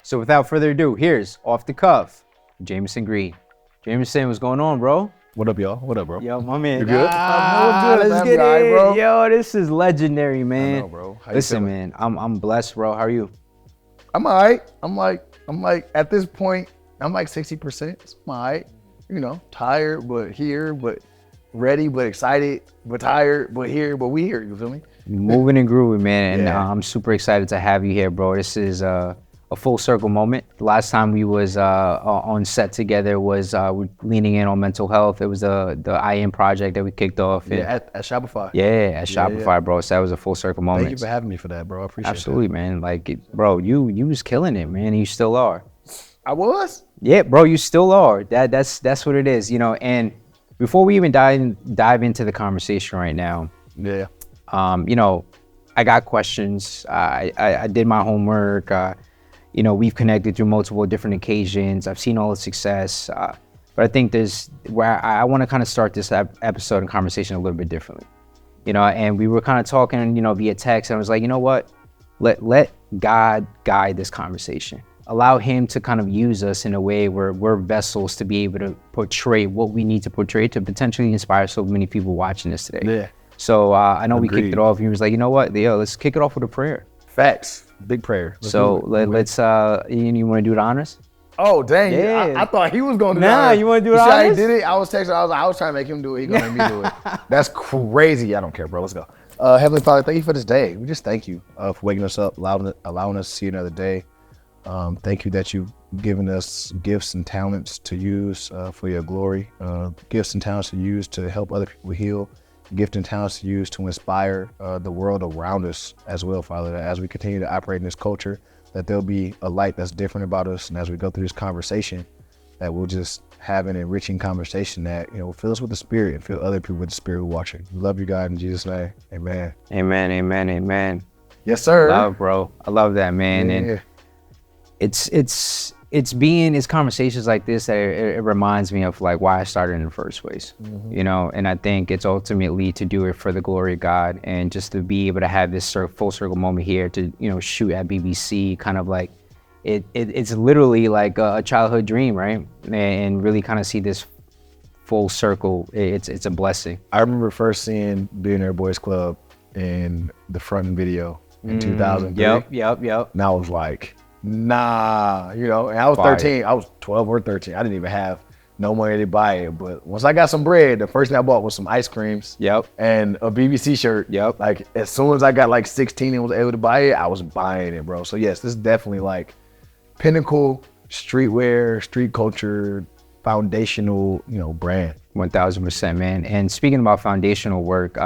So without further ado, here's Off the Cuff, Jamiersen Green. Jamiersen, what's going on, bro? What up, y'all? What up, bro? Yo, my man. You good? Let's get it, bro. Yo, this is legendary, man. I know, bro. How Listen, you man, I'm blessed, bro. How are you? I'm all right. I'm like at this point, I'm like 60%. I'm all right. You know, tired, but here, but ready, but excited, but tired, but here, but we here. You feel me? Moving and grooving, man. And Yeah. I'm super excited to have you here, bro. This is a full circle moment. The last time we was on set together was we're leaning in on mental health. It was the IM project that we kicked off. Yeah, at Shopify. Yeah, at Shopify, yeah. bro. So that was a full circle moment. Thank you for having me for that, bro. I appreciate Absolutely, man. Like, bro, you was killing it, man. And you still are. I was? Yeah, bro, you still are. That's what it is, you know. And before we even dive into the conversation right now, Yeah. you know, I got questions. I did my homework. You know, we've connected through multiple different occasions. I've seen all the success. But I think there's where I want to kind of start this episode and conversation a little bit differently. You know, and we were kind of talking, you know, via text, and I was like, you know what? Let God guide this conversation. Allow him to kind of use us in a way where we're vessels to be able to portray what we need to portray to potentially inspire so many people watching this today. Yeah. So I know we kicked Agreed. it off. He was like, you know what? Yo, let's kick it off with a prayer. Facts. Big prayer. Let's So do it. let's, you want to do the honors? Oh, dang. Yeah. I thought he was going to do Nah, that. you wanna do it See how he honest? did it? I was texting. I was trying to make him do it. He going to make me do it. That's crazy. I don't care, bro. Let's go. Heavenly Father, thank you for this day. We just thank you for waking us up, allowing us to see another day. Thank you that you've given us gifts and talents to use for your glory. Gifts and talents to use to help other people heal. Gifts and talents to use to inspire the world around us as well, Father. That as we continue to operate in this culture, that there'll be a light that's different about us. And as we go through this conversation, that we'll just have an enriching conversation that, you know, will fill us with the Spirit and fill other people with the Spirit watching. We love you, God, in Jesus' name. Amen. Amen, amen, amen. Yes, sir. Love, bro. I love that, man. Yeah. And it's conversations like this that it reminds me of like why I started in the first place, you know. And I think it's ultimately to do it for the glory of God, and just to be able to have this full circle moment here to, you know, shoot at BBC, kind of like it's literally like a childhood dream, right? And really kind of see this full circle. It's a blessing. I remember first seeing Billionaire Boys Club in the front video in 2003. Yep. And I was like, nah, you know, and I was Fire. 13. I was 12 or 13. I didn't even have no money to buy it. But once I got some bread, the first thing I bought was some ice creams. Yep. And a BBC shirt. Yep. Like as soon as I got like 16 and was able to buy it, I was buying it, bro. So yes, this is definitely like pinnacle streetwear, street culture, foundational, you know, brand. 1000%, man. And speaking about foundational work,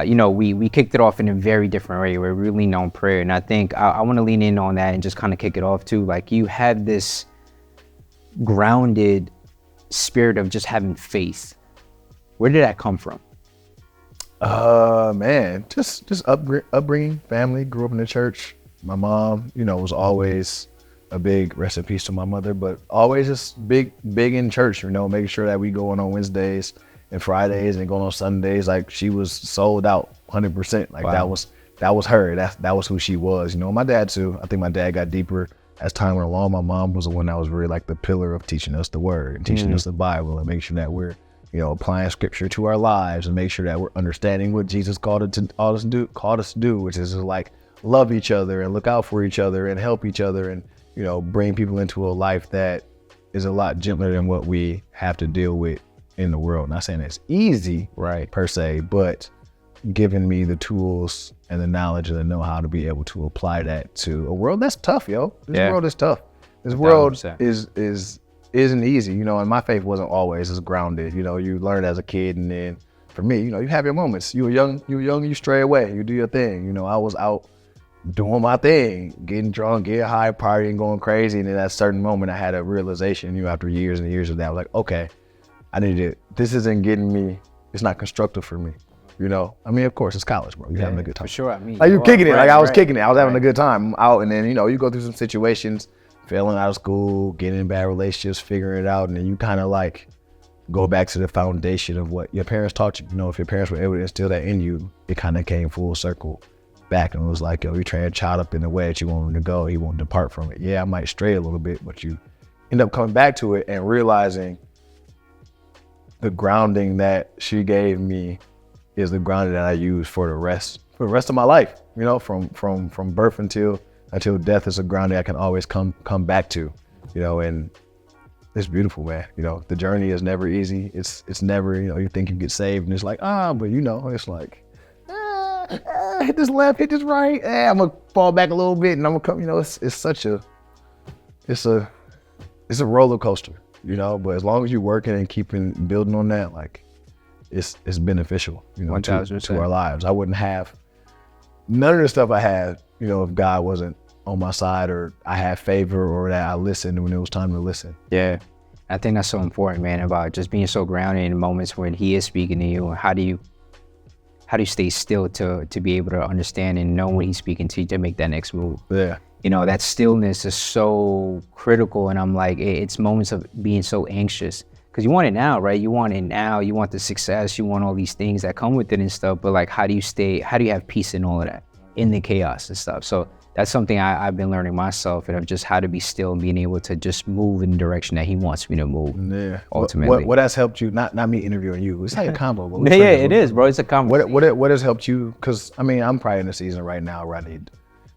you know, we kicked it off in a very different way. We're really on prayer, and I think I want to lean in on that and just kind of kick it off too. Like, you have this grounded spirit of just having faith. Where did that come from? Man, just upbringing, family. Grew up in the church. My mom, you know, was always a big, rest in peace to my mother, but always just big in church. You know, making sure that we going on Wednesdays and Fridays and going on Sundays. Like, she was sold out 100%. Like, Wow. that was her. That was who she was. You know, my dad too. I think my dad got deeper as time went along. My mom was the one that was really like the pillar of teaching us the word and teaching us the Bible and make sure that we're, you know, applying scripture to our lives and make sure that we're understanding what Jesus called us to do, which is like love each other and look out for each other and help each other and, you know, bring people into a life that is a lot gentler than what we have to deal with in the world. Not saying it's easy, Right. per se, but giving me the tools and the knowledge and the know-how to be able to apply that to a world that's tough, yo. This Yeah. world is tough. This world 1000%. isn't easy, you know, and my faith wasn't always as grounded. You know, you learn as a kid, and then for me, you know, you have your moments. You were young, you stray away, you do your thing. You know, I was out doing my thing, getting drunk, getting high, partying, going crazy. And in that certain moment, I had a realization, you know, after years and years of that, I was like, okay, this isn't getting me, it's not constructive for me. You know, I mean, of course, it's college, bro. You're having a good time. For sure. I mean, Like, you kicking it. right, Like, I was right, kicking it. I was having a right. good time out. And then, you know, you go through some situations, failing out of school, getting in bad relationships, figuring it out. And then you kind of like go back to the foundation of what your parents taught you. You know, if your parents were able to instill that in you, it kind of came full circle. back and was like, yo, you train a child up in the way that you want him to go, he won't depart from it. Yeah, I might stray a little bit, but you end up coming back to it and realizing the grounding that she gave me is the grounding that I use for the rest of my life. You know, from birth until death is a grounding I can always come back to. You know, and it's beautiful, man. You know, the journey is never easy. It's never, you know, you think you get saved and it's like, but you know, it's like, hit this left, hit this right. I'm gonna fall back a little bit and I'm gonna come, you know, it's a roller coaster, you know, but as long as you're working and building on that, like it's beneficial, you know, to our lives. I wouldn't have none of the stuff I had, you know, if God wasn't on my side or I had favor or that I listened when it was time to listen. Yeah. I think that's so important, man, about just being so grounded in moments when he is speaking to you. How do you stay still to be able to understand and know when he's speaking to you to make that next move? Yeah. You know, that stillness is so critical. And I'm like, it's moments of being so anxious because you want it now, right? You want it now. You want the success. You want all these things that come with it and stuff. But like, how do you have peace in all of that, in the chaos and stuff? So that's something I've been learning myself, and of just how to be still and being able to just move in the direction that he wants me to move. Yeah. Ultimately. What has helped you? Not me interviewing you. It's like a combo. But Yeah, it is, bro. It's a combo. What has helped you? Because I mean, I'm probably in a season right now where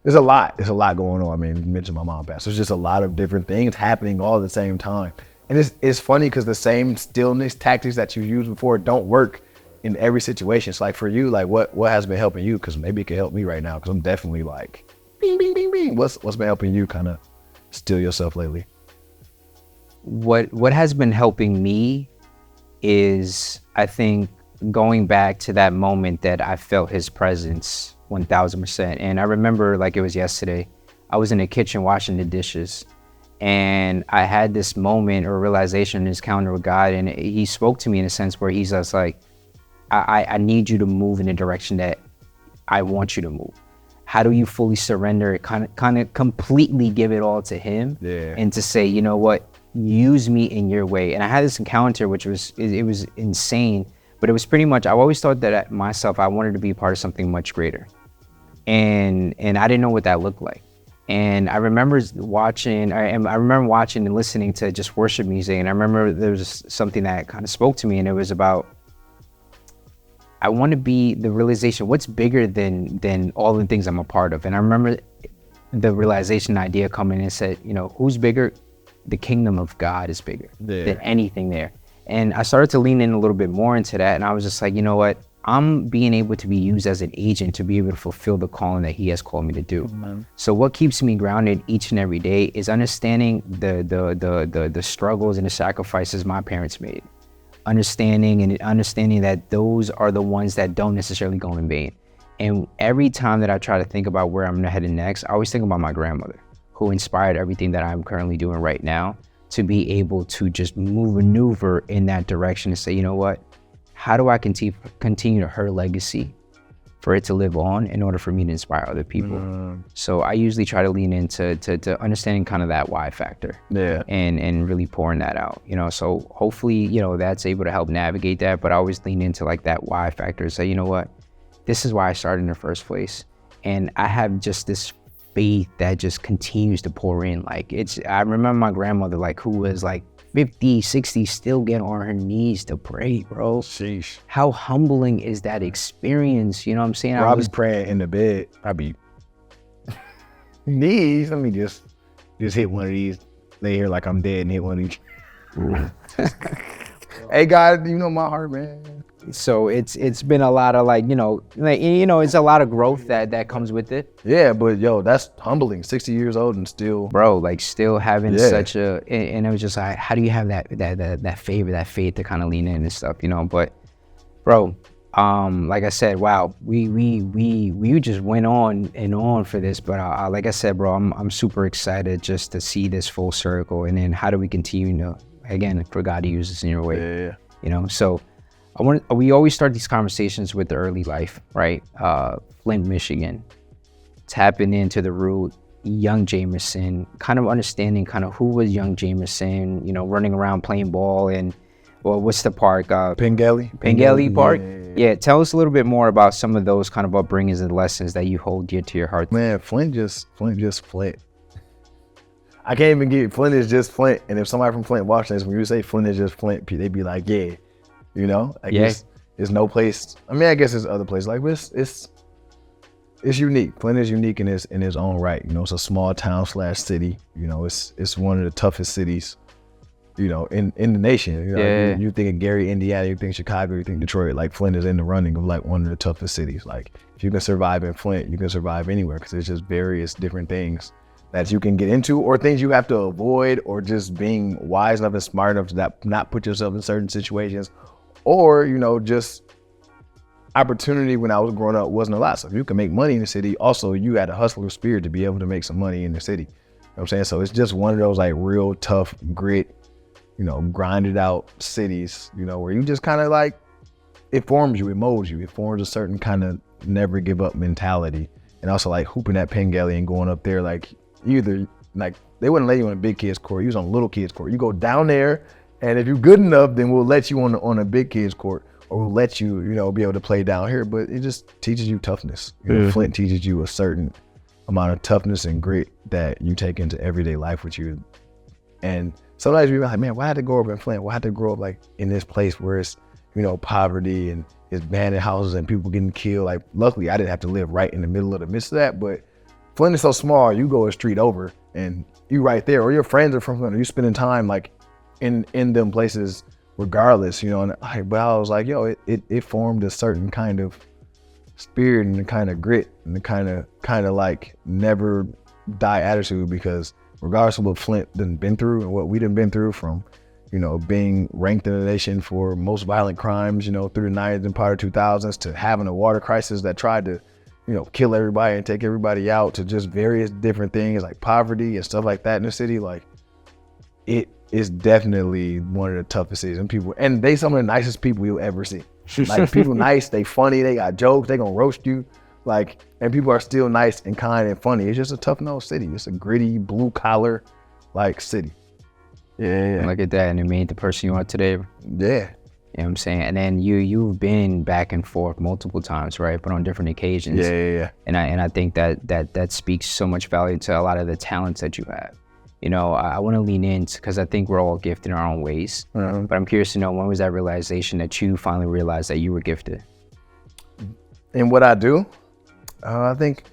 there's a lot going on. I mean, you mentioned my mom passed. There's just a lot of different things happening all at the same time. And it's funny because the same stillness tactics that you used before don't work in every situation. It's like for you, like what has been helping you? Because maybe it could help me right now. Because I'm definitely like, bing, bing, bing, bing. What's been helping you kind of still yourself lately? What has been helping me is, I think, going back to that moment that I felt his presence 1000%. And I remember like it was yesterday. I was in the kitchen washing the dishes, and I had this moment or realization in this encounter with God, and he spoke to me in a sense where he's just like, I need you to move in the direction that I want you to move. How do you fully surrender it, kind of completely give it all to him? Yeah. And to say, you know what, use me in your way. And I had this encounter, which was insane, but it was pretty much, I always thought that myself, I wanted to be part of something much greater. And I didn't know what that looked like. And I remember watching and listening to just worship music. And I remember there was something that kind of spoke to me, and it was about, I want to be the realization, what's bigger than all the things I'm a part of. And I remember the realization idea coming and said, you know, who's bigger? The kingdom of God is bigger than anything there. And I started to lean in a little bit more into that. And I was just like, you know what? I'm being able to be used as an agent to be able to fulfill the calling that he has called me to do. Mm-hmm. So what keeps me grounded each and every day is understanding the struggles and the sacrifices my parents made. Understanding that those are the ones that don't necessarily go in vain. And every time that I try to think about where I'm headed next, I always think about my grandmother, who inspired everything that I'm currently doing right now, to be able to just maneuver in that direction and say, you know what? How do I continue her legacy for it to live on in order for me to inspire other people? So I usually try to lean into to understanding kind of that why factor, and really pouring that out, you know. So hopefully, you know, that's able to help navigate that. But I always lean into like that why factor, say, you know what, this is why I started in the first place, and I have just this faith that just continues to pour in. Like I remember my grandmother, like, who was like 50, 60, still get on her knees to pray, bro. Sheesh. How humbling is that experience? You know what I'm saying? Bro, I was praying in the bed. I be knees. Let me just hit one of these. Lay here like I'm dead and hit one of these. Hey, God, you know my heart, man. So it's been a lot of it's a lot of growth that comes with it. Yeah, but yo, that's humbling. 60 years old and still, bro, like still having such a, and it was just like, how do you have that favor, that faith to kind of lean in and stuff, you know? But bro, like I said, wow, we just went on and on for this, but like I said, bro, I'm super excited just to see this full circle, and then how do we continue to, again, for God to use us in your way, you know? So we always start these conversations with the early life, right? Flint, Michigan, tapping into the root, young Jamiersen, kind of understanding kind of who was young Jamiersen, you know, running around playing ball and Well, what's the park? Pengelly Park. Yeah, tell us a little bit more about some of those kind of upbringings and lessons that you hold dear to your heart. Man, Flint. I can't even get Flint is just Flint. And if somebody from Flint watching this, when you say Flint is just Flint, they be like, yeah, like it's no place. I mean, I guess there's other places like this. It's unique. Flint is unique in its own right. It's a small town / city. It's one of the toughest cities, in the nation. Like you think of Gary, Indiana, you think Chicago, you think Detroit. Like Flint is in the running of like one of the toughest cities. Like if you can survive in Flint, you can survive anywhere because there's just various different things that you can get into, or things you have to avoid, or just being wise enough and smart enough to not put yourself in certain situations, or just opportunity when I was growing up wasn't a lot. So if you can make money in the city, also you had a hustler spirit to be able to make some money in the city. You know what I'm saying? So it's just one of those like real tough grit, grinded out cities, where you just kind of like, it forms you, it molds you, it forms a certain kind of never give up mentality. And also like hooping at Pengelly and going up there, like either like they wouldn't let you on a big kids court, you was on a little kids court. You go down there, and if you're good enough, then we'll let you on a big kids court, or we'll let you, be able to play down here. But it just teaches you toughness. Flint teaches you a certain amount of toughness and grit that you take into everyday life with you. And sometimes you're like, man, why had to grow up in Flint? Why had to grow up like in this place where it's, poverty and it's abandoned houses and people getting killed? Like, luckily I didn't have to live right in the middle of the midst of that. But Flint is so small, you go a street over and you right there, or your friends are from Flint, or you spending time like in them places regardless, and but I was like, yo, it formed a certain kind of spirit and the kind of grit and the kind of like never die attitude, because regardless of what Flint done been through and what we done been through, from being ranked in the nation for most violent crimes, through the 90s and part of 2000s, to having a water crisis that tried to kill everybody and take everybody out, to just various different things like poverty and stuff like that in the city. Like, it is definitely one of the toughest cities, and they some of the nicest people you'll ever see. Like, people nice, they funny, they got jokes, they gonna roast you. Like, and people are still nice and kind and funny. It's just a tough nose city. It's a gritty, blue collar like city. Yeah. Look at that, and it made the person you are today. Yeah. You know what I'm saying? And then you've been back and forth multiple times, right? But on different occasions. Yeah. And I think that speaks so much value to a lot of the talents that you have. I want to lean in because I think we're all gifted in our own ways. But I'm curious to know, when was that realization that you finally realized that you were gifted? In what I do, I think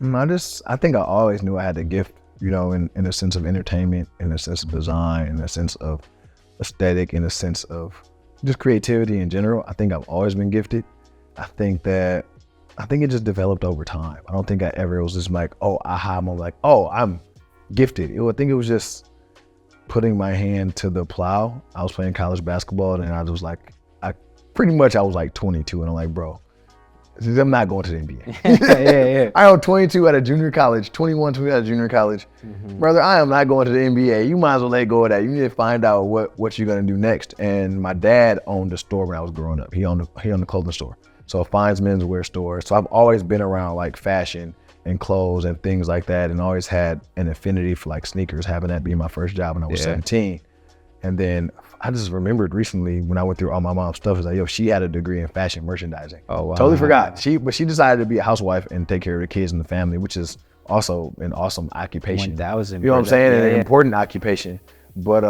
I always knew I had the gift, in a sense of entertainment, in a sense of design, in a sense of aesthetic, in a sense of just creativity in general. I think I've always been gifted. I think it just developed over time. I don't think I ever was just like, oh, aha moment, like, oh, I'm gifted. I think it was just putting my hand to the plow. I was playing college basketball, and I was like, I was like 22, and I'm like, bro, I'm not going to the NBA. Yeah. I am 22 at a junior college, 21, 22 at a junior college. Brother, I am not going to the NBA. You might as well let go of that. You need to find out what you're going to do next. And my dad owned a store when I was growing up. He owned a clothing store. So a fine menswear store. So I've always been around like fashion and clothes and things like that, and always had an affinity for like sneakers, having that be my first job when I was 17. And then I just remembered recently when I went through all my mom's stuff, is like, yo, she had a degree in fashion merchandising. Oh, wow. Totally forgot. But she decided to be a housewife and take care of the kids and the family, which is also an awesome occupation. 1,000. You know what I'm saying? An important occupation. But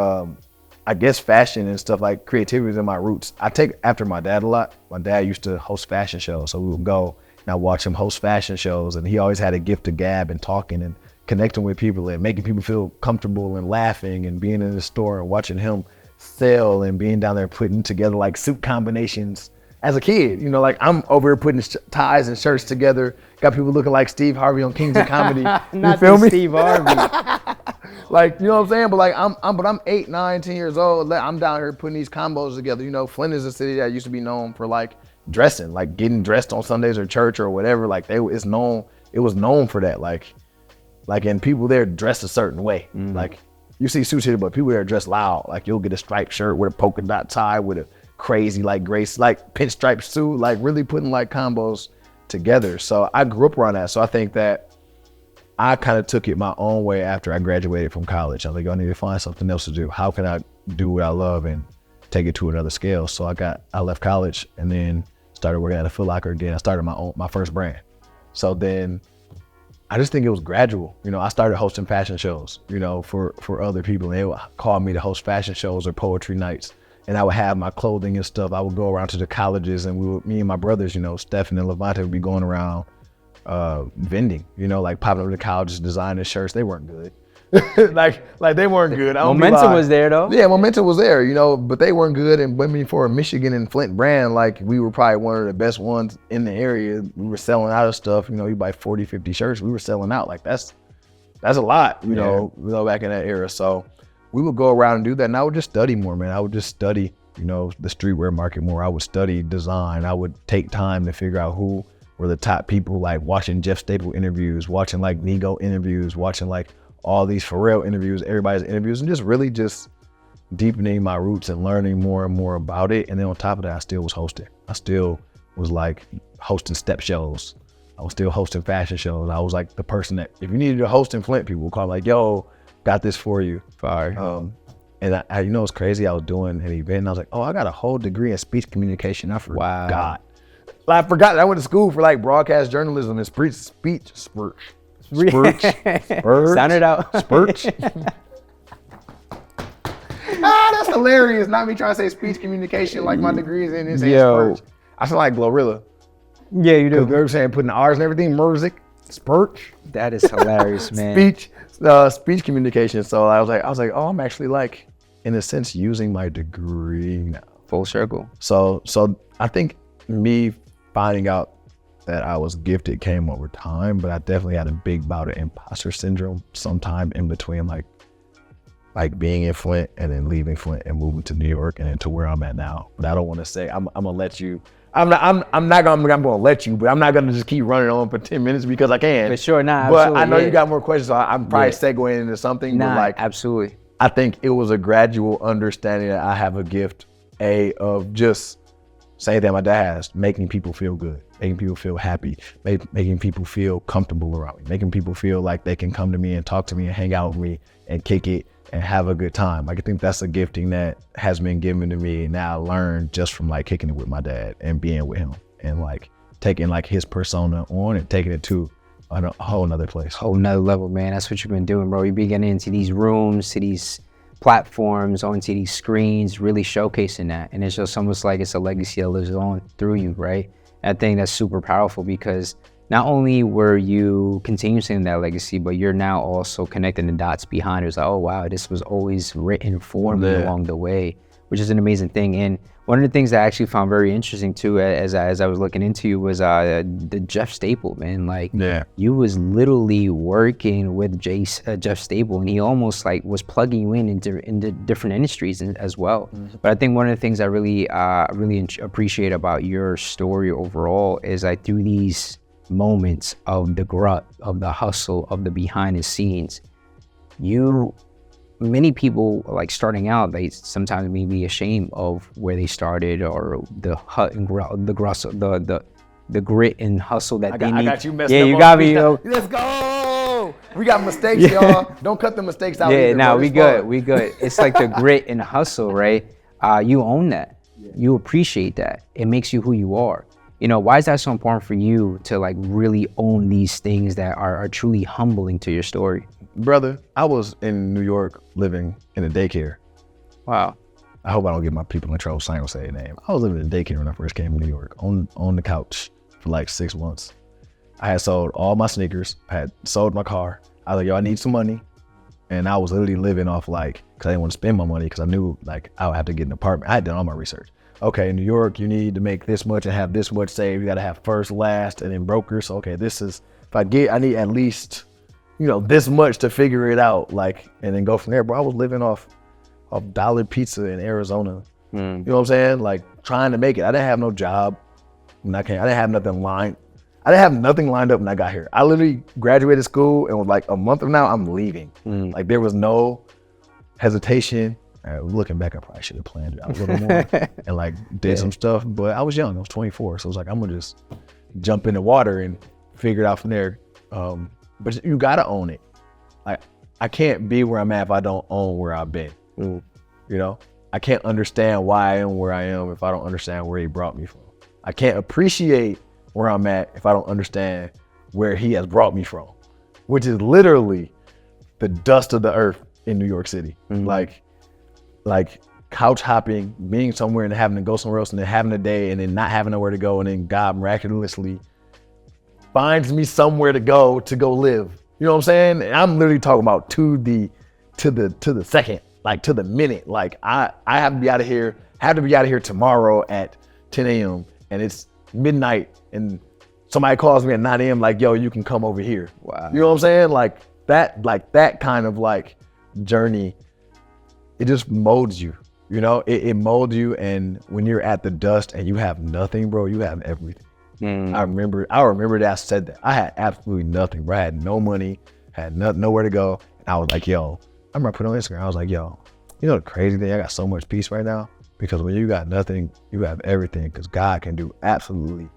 I guess fashion and stuff, like creativity, is in my roots. I take after my dad a lot. My dad used to host fashion shows, so we would go and I watch him host fashion shows, and he always had a gift of gab and talking and connecting with people and making people feel comfortable and laughing, and being in the store and watching him sell and being down there putting together like suit combinations as a kid. Like I'm over here putting ties and shirts together. Got people looking like Steve Harvey on Kings of Comedy. You feel me? Steve Harvey. Like, you know what I'm saying? But like I'm 8, 9, 10 years old. I'm down here putting these combos together. Flint is a city that used to be known for like dressing, like getting dressed on Sundays or church or whatever. Like it was known for that. Like and people there dress a certain way. Like you see suits here, but people there dress loud. Like you'll get a striped shirt with a polka dot tie with a crazy like grace, like pinstripe suit, like really putting like combos together. So I grew up around that. So I think that I kind of took it my own way after I graduated from college. I was like, I need to find something else to do. How can I do what I love and take it to another scale. So I left college and then started working at a Foot Locker again. I started my first brand. So then I just think it was gradual. You know, I started hosting fashion shows, you know, for other people. And they would call me to host fashion shows or poetry nights. And I would have my clothing and stuff. I would go around to the colleges and me and my brothers, you know, Stephen and Levante would be going around vending, you know, like popping up to the colleges, designing shirts. They weren't good. like they weren't good. Momentum was there though. Yeah, momentum was there, you know, but they weren't good. And I mean, for a Michigan and Flint brand, like we were probably one of the best ones in the area. We were selling out of stuff, you know, you buy 40, 50 shirts, we were selling out. Like that's a lot, you know, back in that era. So we would go around and do that. And I would just study more, man. I would just study, you know, the streetwear market more. I would study design. I would take time to figure out who were the top people, like watching Jeff Staple interviews, watching like Nego interviews, watching like all these Pharrell interviews, everybody's interviews, and just really just deepening my roots and learning more and more about it. And then on top of that, I still was hosting. I still was like hosting step shows. I was still hosting fashion shows. I was like the person that, if you needed a host in Flint, people would call like, yo, got this for you. Fire. And I, you know, it's crazy. I was doing an event and I was like, oh, I got a whole degree in speech communication. I forgot. Wow. I forgot that I went to school for like broadcast journalism and speech spurch. Sound it out. Spurch. That's hilarious. Not me trying to say speech communication like my degree is in this. Spurch. I sound like Glorilla. Yeah, you do. They're saying putting the R's and everything. Merzik, Spurch. That is hilarious, man. Speech communication. So I was like, oh, I'm actually like, in a sense, using my degree now. Full circle. So I think me finding out that I was gifted came over time, but I definitely had a big bout of imposter syndrome sometime in between like being in Flint and then leaving Flint and moving to New York and then to where I'm at now. But I don't want to say I'm gonna let you. I'm gonna let you, but I'm not gonna just keep running on for 10 minutes because I can. For sure, nah. But I know you got more questions, so I'm probably segueing into something. Nah, but like, absolutely. I think it was a gradual understanding that I have a gift, of just saying that my dad has, making people feel good, making people feel happy, making people feel comfortable around me, making people feel like they can come to me and talk to me and hang out with me and kick it and have a good time. Like, I think that's a gifting that has been given to me. And now I learned just from like kicking it with my dad and being with him and like taking like his persona on and taking it to a whole nother place. Whole nother level, man. That's what you've been doing, bro. You've been getting into these rooms, to these platforms, onto these screens, really showcasing that. And it's just almost like it's a legacy that lives on through you, right? And I think that's super powerful because not only were you continuing that legacy, but you're now also connecting the dots behind it. It's like, oh wow, this was always written for me along the way, which is an amazing thing. And one of the things that I actually found very interesting too, as I was looking into you, was the Jeff Staple, man. Like, you was literally working with Jeff Staple, and he almost like was plugging you into different industries as well. Mm-hmm. But I think one of the things I really appreciate about your story overall is like through these moments of the grit, of the hustle, of the behind the scenes, many people like starting out, they sometimes may be ashamed of where they started or the grit and hustle that they need. I got you messed up. Yeah, you got me. Let's go. We got mistakes, y'all. Don't cut the mistakes out. Yeah, no, we good. We good. It's like the grit and hustle, right? You own that. Yeah. You appreciate that. It makes you who you are. You know, why is that so important for you to like really own these things that are truly humbling to your story? Brother, I was in New York living in a daycare. Wow. I hope I don't get my people in trouble, so I ain't gonna say their name. I was living in a daycare when I first came to New York, on the couch for like 6 months. I had sold all my sneakers. I had sold my car. I was like, yo, I need some money. And I was literally living off like, cause I didn't want to spend my money because I knew like I would have to get an apartment. I had done all my research. Okay, in New York, you need to make this much and have this much saved. You gotta have first, last, and then brokers. So, okay, I need at least, this much to figure it out, like, and then go from there. Bro, I was living off dollar pizza in Arizona. You know what I'm saying? Like, trying to make it. I didn't have no job when I came. I didn't have nothing lined up when I got here. I literally graduated school and was like, a month from now, I'm leaving. Like, there was no hesitation. Looking back, I probably should have planned it out a little more and like did some stuff, but I was young. I was 24, so it was like, I'm gonna just jump in the water and figure it out from there. But you gotta own it. Like, I can't be where I'm at if I don't own where I've been. I can't understand why I am where I am if I don't understand where he brought me from. I can't appreciate where I'm at if I don't understand where he has brought me from, which is literally the dust of the earth in New York City. Like couch hopping, being somewhere and having to go somewhere else and then having a day and then not having nowhere to go, and then God miraculously finds me somewhere to go live. You know what I'm saying? And I'm literally talking about to the second, like to the minute. Like I have to be out of here tomorrow at 10 a.m. and it's midnight and somebody calls me at 9 a.m. like, yo, you can come over here. Wow. You know what I'm saying? Like that kind of like journey, it just molds you. You know, it molds you, and when you're at the dust and you have nothing, bro, you have everything. I remember that I said that. I had absolutely nothing, bro. I had no money, had nowhere to go. And I was like, yo, I remember I put on Instagram, I was like, yo, you know the crazy thing? I got so much peace right now because when you got nothing, you have everything, because God can do absolutely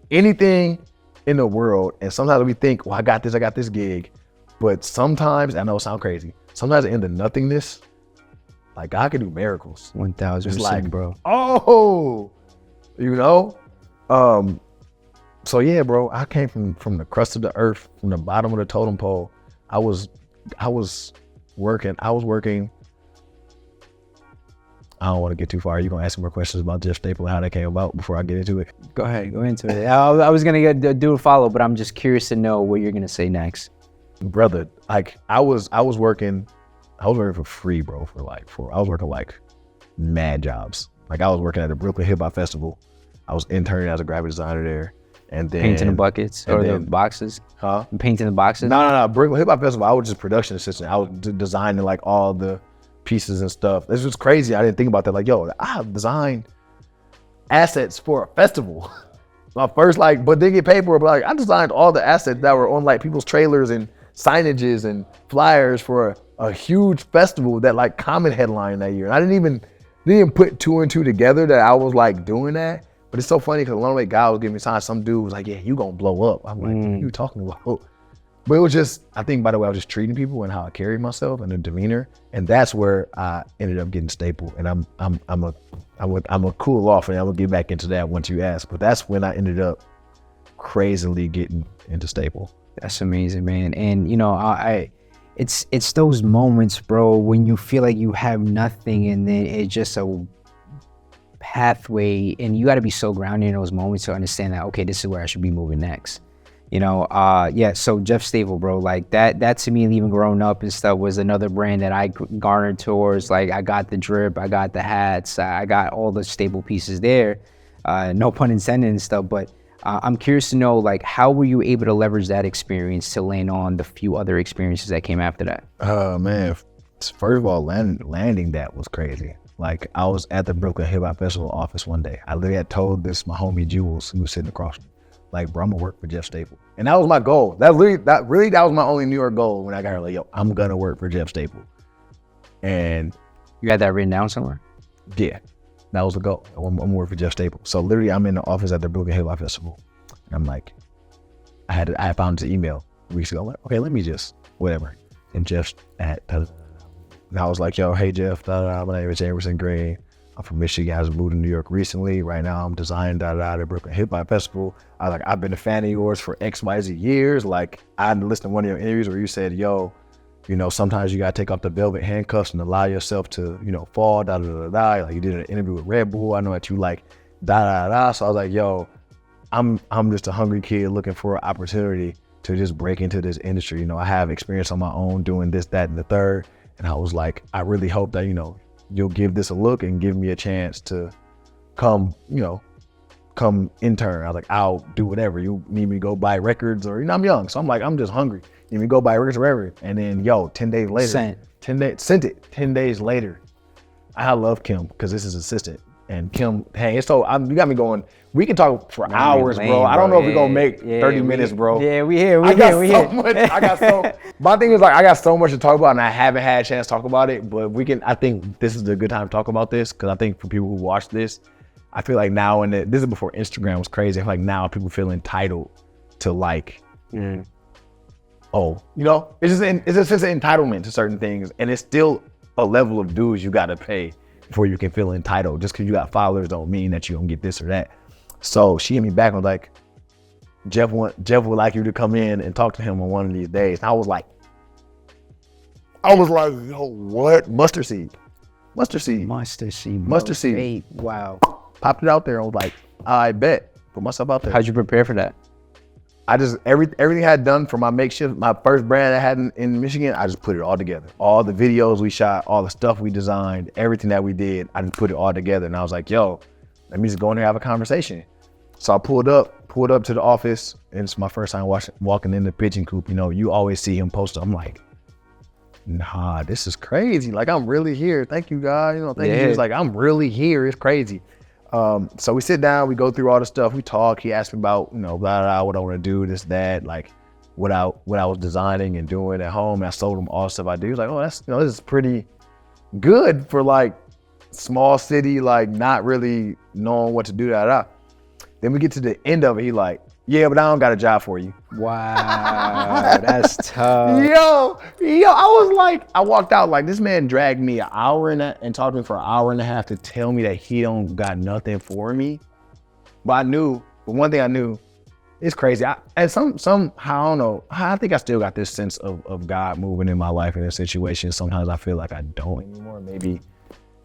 anything in the world. And sometimes we think, well, I got this gig. But sometimes, I know it sounds crazy, sometimes in the nothingness, like God can do miracles. 1000%, like, bro. Oh, you know? So yeah, bro, I came from the crust of the earth, from the bottom of the totem pole. I was working. I don't want to get too far. You're going to ask me more questions about Jeff Staple and how that came about before I get into it? Go ahead, go into it. I was going to do a follow, but I'm just curious to know what you're going to say next. Brother, like I was working for free, bro, I was working like mad jobs. Like I was working at the Brooklyn Hip Hop Festival. I was interning as a graphic designer there. And then painting the buckets or the boxes? Huh? Painting the boxes? No. Brooklyn Hip Hop Festival, I was just production assistant. I was designing like all the pieces and stuff. This was crazy. I didn't think about that. Like, yo, I have designed assets for a festival. My first, like, but didn't get paid for it. But like, I designed all the assets that were on like people's trailers and signages and flyers for a huge festival that like Common headlined that year. And I didn't put two and two together that I was like doing that. But it's so funny because along the way God was giving me signs. Some dude was like, yeah, you gonna blow up. I'm like, what are you talking about? But it was just, I think by the way I was just treating people and how I carried myself and the demeanor. And that's where I ended up getting Staple. And I'm a cool off, and I'm gonna get back into that once you ask. But that's when I ended up crazily getting into Staple. That's amazing, man. And you know, it's those moments, bro, when you feel like you have nothing, and then it's just a pathway, and you got to be so grounded in those moments to understand that, okay, this is where I should be moving next. You know, yeah. So Jeff Staple, bro, like that to me, even growing up and stuff, was another brand that I garnered towards. Like I got the drip, I got the hats, I got all the staple pieces there. No pun intended and stuff, but. I'm curious to know, like, how were you able to leverage that experience to land on the few other experiences that came after that? Man, first of all, landing that was crazy. Like, I was at the Brooklyn Hip Hop Festival office one day. I literally had told my homie Jules, who was sitting across from me, like, bro, I'm gonna work for Jeff Staple. And that was my goal. That was my only New York goal when I got here. Like, yo, I'm gonna work for Jeff Staple. And you had that written down somewhere? Yeah. That was the goal. I'm gonna work for Jeff Staple. So literally, I'm in the office at the Brooklyn Hip Hop Festival. And I'm like, I found his email weeks ago. I'm like, okay, let me just, whatever. And Jeff's and I was like, yo, hey Jeff, my name is Jamiersen Green. I'm from Michigan. I was moved to New York recently. Right now, I'm designing the Brooklyn Hip Hop Festival. I've been a fan of yours for XYZ years. Like, I listened to one of your interviews where you said, yo, you know, sometimes you gotta take off the velvet handcuffs and allow yourself to, you know, fall, Like you did an interview with Red Bull. I know that you like, So I was like, yo, I'm just a hungry kid looking for an opportunity to just break into this industry. You know, I have experience on my own doing this, that, and the third. And I was like, I really hope that, you know, you'll give this a look and give me a chance to come intern. I was like, I'll do whatever. You need me to go buy records, or, you know, I'm young. So I'm like, I'm just hungry. You need me to go buy records or whatever. And then, 10 days later, sent it. 10 days later, I love Kim because this is assistant. And Kim, hey, you got me going. We can talk for hours, bro. I don't know if we're going to make 30 minutes, bro. Yeah, we here. My thing is, like, I got so much to talk about, and I haven't had a chance to talk about it, but I think this is a good time to talk about this, because I think for people who watch this, I feel like now, and this is before Instagram was crazy, I feel like now people feel entitled to, like, you know, it's just a sense of entitlement to certain things, and it's still a level of dues you got to pay before you can feel entitled. Just because you got followers don't mean that you don't get this or that. So she hit me back and was like, Jeff would like you to come in and talk to him on one of these days. And I was like, yo, what? Mustard seed. Wow. Popped it out there. I was like, I bet. Put myself out there. How'd you prepare for that? I just, everything I had done for my makeshift, my first brand I had in Michigan, I just put it all together. All the videos we shot, all the stuff we designed, everything that we did, I just put it all together. And I was like, yo, let me just go in there and have a conversation. So I pulled up to the office, and it's my first time walking in the pigeon coop. You know, you always see him post. I'm like, nah, this is crazy. Like, I'm really here. Thank you, God. You know, thank you. He was like, I'm really here. It's crazy. So we sit down, we go through all the stuff, we talk. He asked me about, you know, blah, blah, blah, what I want to do, this, that, like what I was designing and doing at home. And I told him all the stuff I do. He was like, oh, that's, you know, this is pretty good for like small city, like not really knowing what to do. Then we get to the end of it. He like, yeah, but I don't got a job for you. Wow, that's tough. Yo, I was like, I walked out like this man dragged me an hour and talked to me for an hour and a half to tell me that he don't got nothing for me. But one thing I knew, it's crazy. Somehow, I don't know, I think I still got this sense of God moving in my life in a situation. Sometimes I feel like I don't anymore, maybe.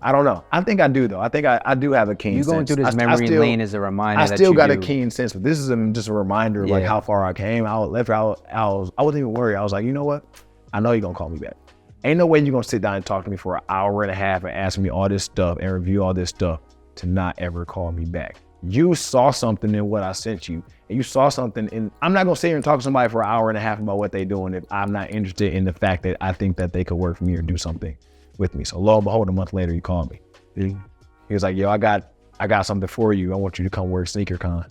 I don't know. I think I do though. I think I do have a keen sense. You going through this memory lane is a reminder I that still you got do. a keen sense, but this is just a reminder of like how far I came. I wasn't even worried. I was like, you know what? I know you're gonna call me back. Ain't no way you're gonna sit down and talk to me for an hour and a half and ask me all this stuff and review all this stuff to not ever call me back. You saw something in what I sent you, and you saw something in, I'm not gonna sit here and talk to somebody for an hour and a half about what they're doing if I'm not interested in the fact that I think that they could work for me or do something with me. So lo and behold, a month later, you called me. He was like, yo, I got something for you. I want you to come work SneakerCon,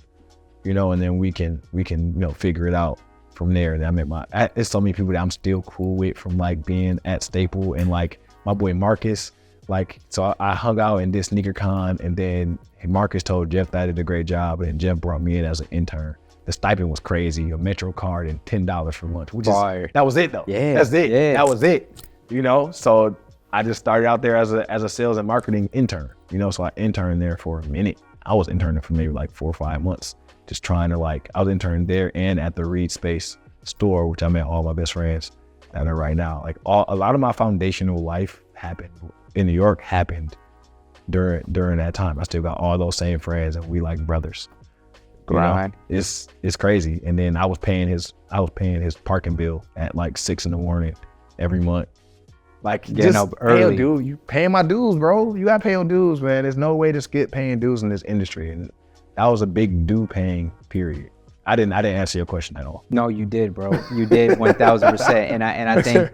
you know, and then we can, you know, figure it out from there. And I met it's so many people that I'm still cool with from like being at Staple, and like my boy Marcus, like, so I hung out and did SneakerCon, and then Marcus told Jeff that I did a great job, and Jeff brought me in as an intern. The stipend was crazy, a Metro card and $10 for lunch, which Fire. That was it though. Yeah, that's it. Yeah. That was it, you know? So I just started out there as a sales and marketing intern, you know, so I interned there for a minute. I was interning for maybe like 4 or 5 months, just trying to I was interning there and at the Reed Space store, which I met all my best friends that are right now. Like a lot of my foundational life happened in New York during that time. I still got all those same friends, and we like brothers. Grind. You know, it's crazy. And then I was paying his parking bill at like 6 a.m. every month. Like, getting up early. Dude, you paying my dues, bro. You gotta pay your dues, man. There's no way to skip paying dues in this industry. And that was a big due paying period. I didn't answer your question at all. No, you did, bro. You did 1000%. And I think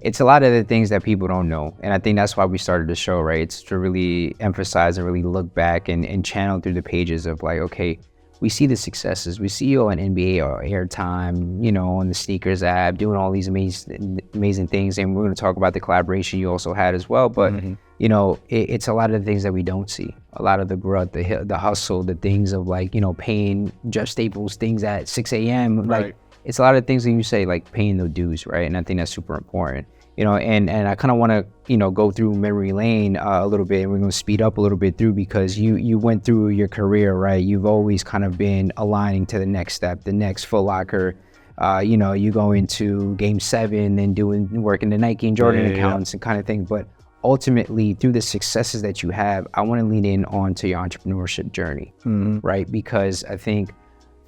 it's a lot of the things that people don't know. And I think that's why we started the show, right? It's to really emphasize and really look back and channel through the pages of like, okay, we see the successes. We see you on NBA or Airtime, you know, on the Sneakers app, doing all these amazing things. And we're going to talk about the collaboration you also had as well. But, you know, it's a lot of the things that we don't see. A lot of the growth, the hustle, the things of like, you know, paying Jeff Staples things at 6 a.m. Right. Like, it's a lot of things that you say, like paying the dues, right? And I think that's super important. You know, and I kind of want to, you know, go through memory lane a little bit, and we're going to speed up a little bit through, because you went through your career, right? You've always kind of been aligning to the next step, the next Foot Locker. You know, you go into Game 7 and working the Nike and Jordan accounts and kind of thing. But ultimately, through the successes that you have, I want to lean in onto your entrepreneurship journey, right? Because I think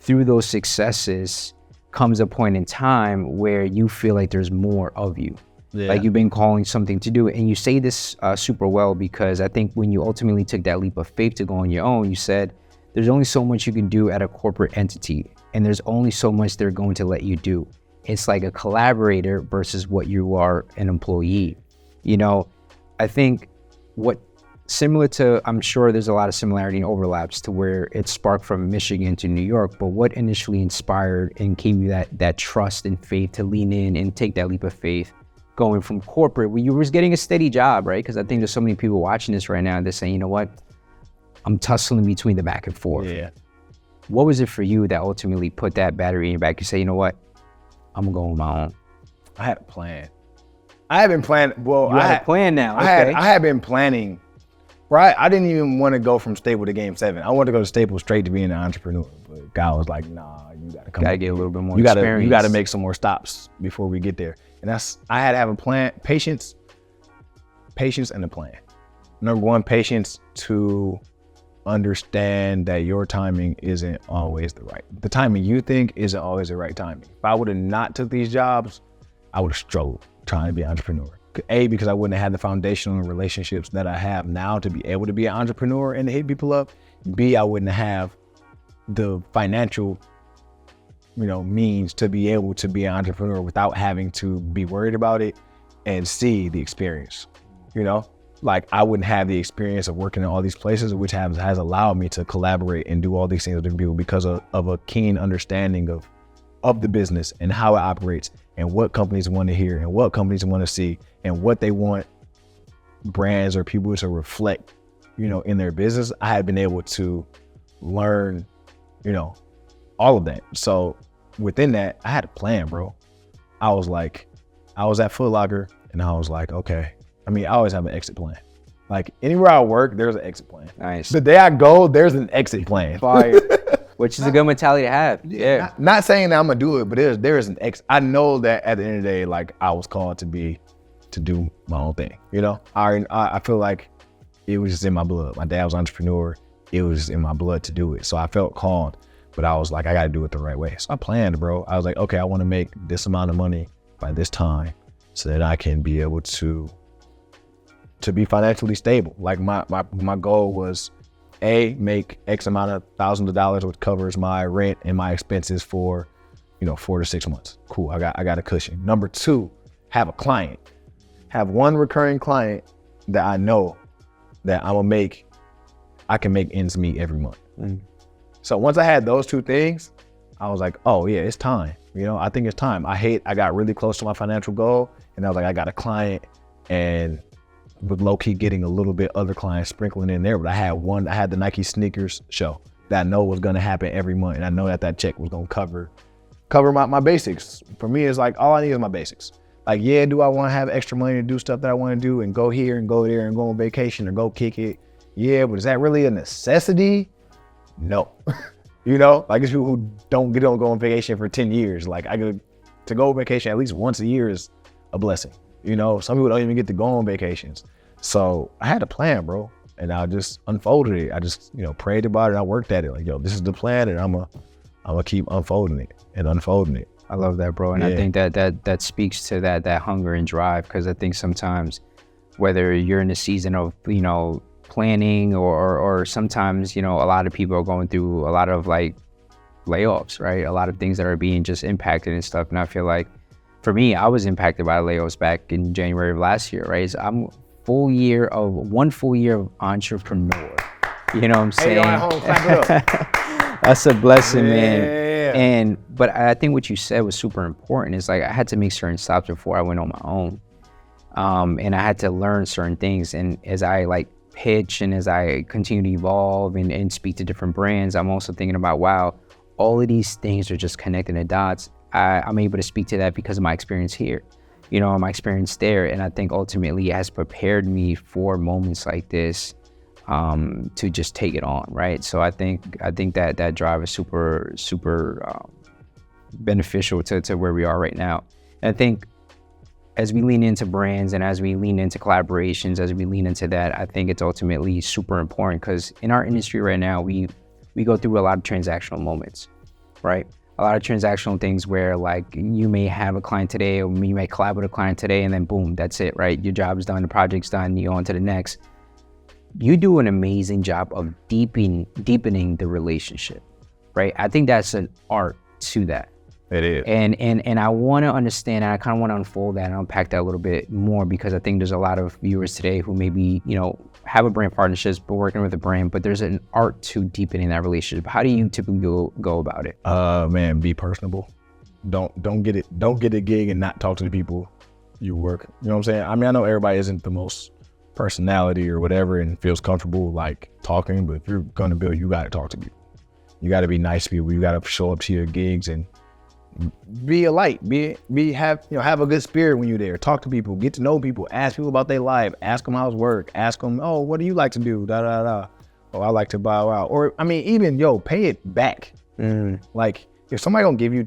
through those successes comes a point in time where you feel like there's more of you. Yeah. Like you've been calling something to do. And you say this super well, because I think when you ultimately took that leap of faith to go on your own, you said, there's only so much you can do at a corporate entity, and there's only so much they're going to let you do. It's like a collaborator versus what you are an employee. You know, I think similar to, I'm sure there's a lot of similarity and overlaps to where it sparked from Michigan to New York, but what initially inspired and gave you that trust and faith to lean in and take that leap of faith, going from corporate where you were getting a steady job, right? Because I think there's so many people watching this right now, they're saying, you know what? I'm tussling between the back and forth. Yeah. What was it for you that ultimately put that battery in your back? You say, you know what? I'm gonna go on my own. I had a plan. I have been planning. Well, you have a plan now. I had been planning Right, I didn't even want to go from stable to game 7. I wanted to go to stable straight to being an entrepreneur. But God was like, nah, you gotta come. Gotta get a little bit more experience. You gotta make some more stops before we get there. And I had to have a plan, patience and a plan. Number one, patience to understand that your timing isn't always the timing you think isn't always the right timing. If I would have not took these jobs, I would have struggled trying to be an entrepreneur. A, because I wouldn't have had the foundational relationships that I have now to be able to be an entrepreneur and to hit people up. B, I wouldn't have the financial, means to be able to be an entrepreneur without having to be worried about it. And C, the experience, like I wouldn't have the experience of working in all these places, which has allowed me to collaborate and do all these things with different people because of a keen understanding of the business and how it operates and what companies want to hear and what companies want to see and what they want brands or people to reflect, in their business. I had been able to learn, all of that. So within that, I had a plan, bro. I was at Foot Locker and I was like, okay. I always have an exit plan. Like anywhere I work, there's an exit plan. Nice. The day I go, there's an exit plan. Fire. Which is a good mentality to have. Yeah. Not saying that I'm gonna do it, but there is an exit. I know that at the end of the day, like I was called to do my own thing. I feel like it was just in my blood. My dad was an entrepreneur. It was just in my blood to do it. So I felt called, but I was like, I gotta do it the right way. So I planned, bro. I was like, okay, I wanna make this amount of money by this time so that I can be able to be financially stable. Like my goal was make X amount of thousands of dollars, which covers my rent and my expenses for, 4 to 6 months. Cool, I got a cushion. Number 2, have a client. Have one recurring client that I know that I can make ends meet every month. So once I had those 2 things, I was like, oh yeah, it's time. I think it's time. I got really close to my financial goal and I was like, I got a client and with low-key getting a little bit other clients sprinkling in there, but I had the Nike sneakers show that I know was gonna happen every month, and I know that check was gonna cover my basics. For me, it's like, all I need is my basics. Like, yeah, do I wanna have extra money to do stuff that I wanna do and go here and go there and go on vacation or go kick it? Yeah, but is that really a necessity? No. Like it's people who don't go on vacation for 10 years. Like to go on vacation at least once a year is a blessing. Some people don't even get to go on vacations. So I had a plan, bro. And I just unfolded it. I just, prayed about it. And I worked at it. Like, this is the plan and I'm gonna keep unfolding it and unfolding it. I love that, bro. And I think that speaks to that hunger and drive. Cause I think sometimes whether you're in a season of, planning or sometimes, a lot of people are going through a lot of like layoffs, right? A lot of things that are being just impacted and stuff. And I feel like, for me, I was impacted by layoffs back in January of last year, right? So I'm 1 full year of entrepreneur. You know what I'm saying? Hey, home, clap it up. That's a blessing, man. But I think what you said was super important. It's like I had to make certain stops before I went on my own. And I had to learn certain things. And as I pitch and as I continue to evolve and speak to different brands, I'm also thinking about, wow, all of these things are just connecting the dots. I'm able to speak to that because of my experience here, my experience there. And I think ultimately it has prepared me for moments like this to just take it on, right? So I think that drive is super, super beneficial to where we are right now. And I think as we lean into brands and as we lean into collaborations, as we lean into that, I think it's ultimately super important because in our industry right now, we go through a lot of transactional moments, right? A lot of transactional things where you may have a client today or you may collab with a client today and then boom, that's it, right? Your job is done, the project's done, you go on to the next. You do an amazing job of deepening the relationship, right? I think that's an art to that. It is. And I want to understand, and I kind of want to unfold that and unpack that a little bit more because I think there's a lot of viewers today who maybe, have a brand partnerships, but working with a brand, but there's an art to deepening that relationship. How do you typically go about it? Man, be personable. Don't get a gig and not talk to the people you work. You know what I'm saying? I know everybody isn't the most personality or whatever and feels comfortable talking, but if you're gonna build, you gotta talk to people. You gotta be nice to people. You gotta show up to your gigs and be a light, have a good spirit when you're there. Talk to people, get to know people, ask people about their life, ask them how's work, ask them, oh, what do you like to do? Da da da. Oh, I like to bow out. Or I mean, even pay it back. Like if somebody gonna give you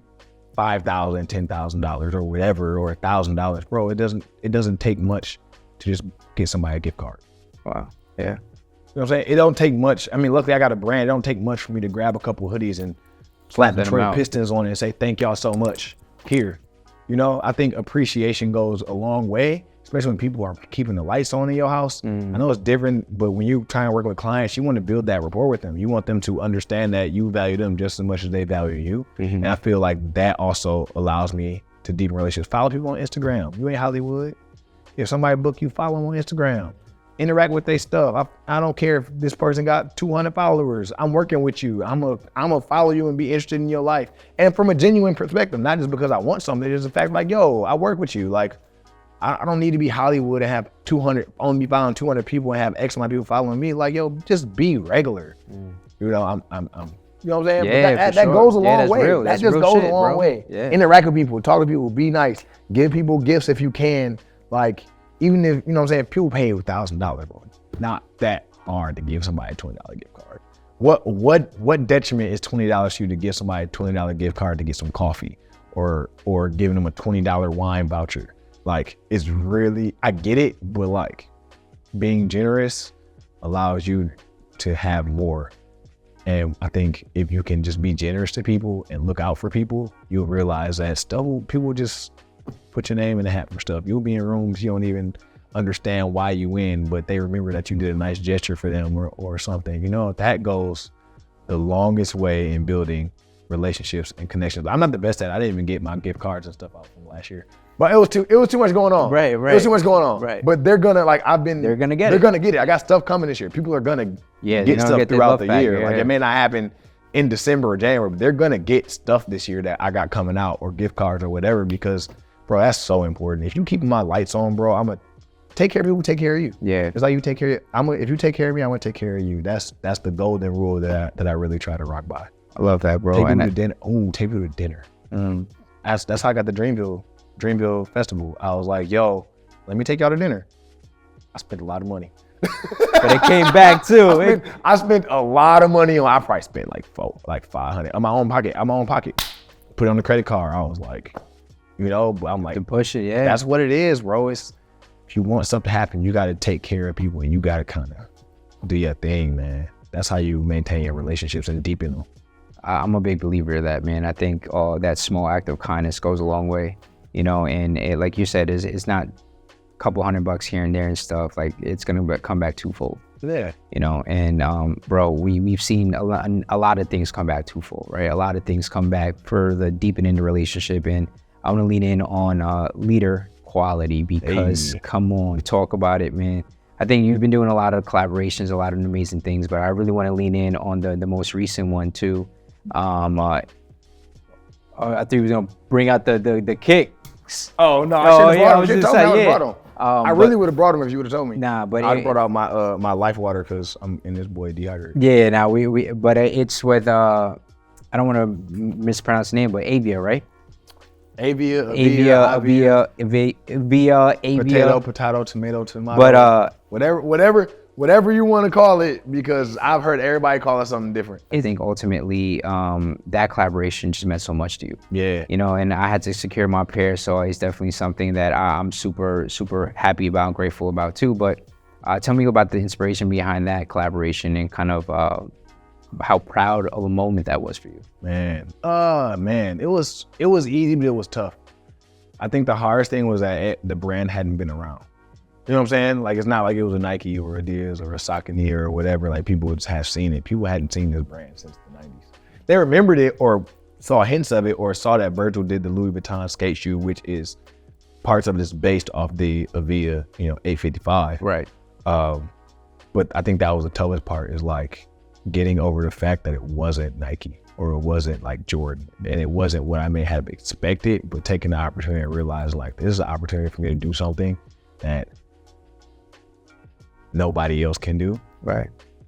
$5,000, $10,000 or whatever, or $1,000, bro, it doesn't take much to just get somebody a gift card. Wow. Yeah. You know what I'm saying? It don't take much. I mean, luckily I got a brand. It don't take much for me to grab a couple hoodies and slap Detroit Pistons on it and say, thank y'all so much. Here. I think appreciation goes a long way, especially when people are keeping the lights on in your house. I know it's different, but when you try and work with clients, you want to build that rapport with them. You want them to understand that you value them just as much as they value you. And I feel like that also allows me to deepen relationships. Follow people on Instagram. You ain't Hollywood. If somebody book you, follow them on Instagram. Interact with their stuff. I don't care if this person got 200 followers. I'm working with you. I'm a follow you and be interested in your life. And from a genuine perspective, not just because I want something, it's just the fact like, yo, I work with you. Like, I don't need to be Hollywood and have 200, only be following 200 people and have X amount of people folling me. Like, yo, just be regular. I'm you know what I'm saying? Yeah, that goes a long way. Real. That just goes a long way. Yeah. Interact with people, talk to people, be nice, give people gifts if you can. Like, even if, people pay $1,000, bro. Not that hard to give somebody a $20 gift card. What detriment is $20 to you to give somebody a $20 gift card to get some coffee or giving them a $20 wine voucher? Like, it's really, I get it, but like, being generous allows you to have more. And I think if you can just be generous to people and look out for people, you'll realize that people just put your name in the hat for stuff. You'll be in rooms you don't even understand why you in, but they remember that you did a nice gesture for them or something. That goes the longest way in building relationships and connections. I'm not the best at it. I didn't even get my gift cards and stuff out from last year. But it was too much going on. Right. It was too much going on. Right. But they're gonna they're gonna get it. I got stuff coming this year. People are gonna get stuff throughout the year. Like, it may not happen in December or January, but they're gonna get stuff this year that I got coming out, or gift cards or whatever, because, bro, that's so important. If you keep my lights on, bro, I'm gonna take care of people who take care of you. Yeah. It's like you take care of if you take care of me, I'm gonna take care of you. That's the golden rule that I really try to rock by. I love that, bro. Take people to dinner. Ooh, take people to dinner. That's how I got the Dreamville Festival. I was like, yo, let me take y'all to dinner. I spent a lot of money. But it came back too. I spent a lot of money on, I probably spent like 500 on my own pocket. Put it on the credit card. I was like, but I'm like, to push it, yeah. That's what it is, bro. If you want something to happen, you got to take care of people and you got to kind of do your thing, man. That's how you maintain your relationships and deepen them. I'm a big believer of that, man. I think that small act of kindness goes a long way, and it, like you said, it's not a couple $100 here and there and stuff. Like, it's gonna come back twofold. Yeah. And bro, we've seen a lot of things come back twofold, right? A lot of things come back for the deepening the relationship, and I want to lean in on leader quality because, come on, talk about it, man. I think you've been doing a lot of collaborations, a lot of amazing things, but I really want to lean in on the most recent one too. I thought he was gonna bring out the kicks. Oh no, I shouldn't have brought him. I really would have brought him if you would have told me. Nah, but I brought out my life water because I'm in this boy dehydrated. Yeah, now but it's with I don't want to mispronounce the name, but Avia, right? Avia. Potato, tomato. But whatever you want to call it, because I've heard everybody call it something different. I think ultimately that collaboration just meant so much to you. Yeah. And I had to secure my pair, so it's definitely something that I'm super, super happy about and grateful about too. But tell me about the inspiration behind that collaboration and kind of how proud of a moment that was for you. Man, it was easy, but it was tough. I think the hardest thing was that the brand hadn't been around. You know what I'm saying? Like, it's not like it was a Nike or Adidas or a Saucony or whatever. Like, people would have seen it. People hadn't seen this brand since the 90s. They remembered it or saw hints of it or saw that Virgil did the Louis Vuitton skate shoe, which is parts of this based off the Avia, 855. Right. But I think that was the toughest part, is like getting over the fact that it wasn't Nike or it wasn't like Jordan, and it wasn't what I may have expected, but taking the opportunity and realize like, this is an opportunity for me to do something that nobody else can do. Right.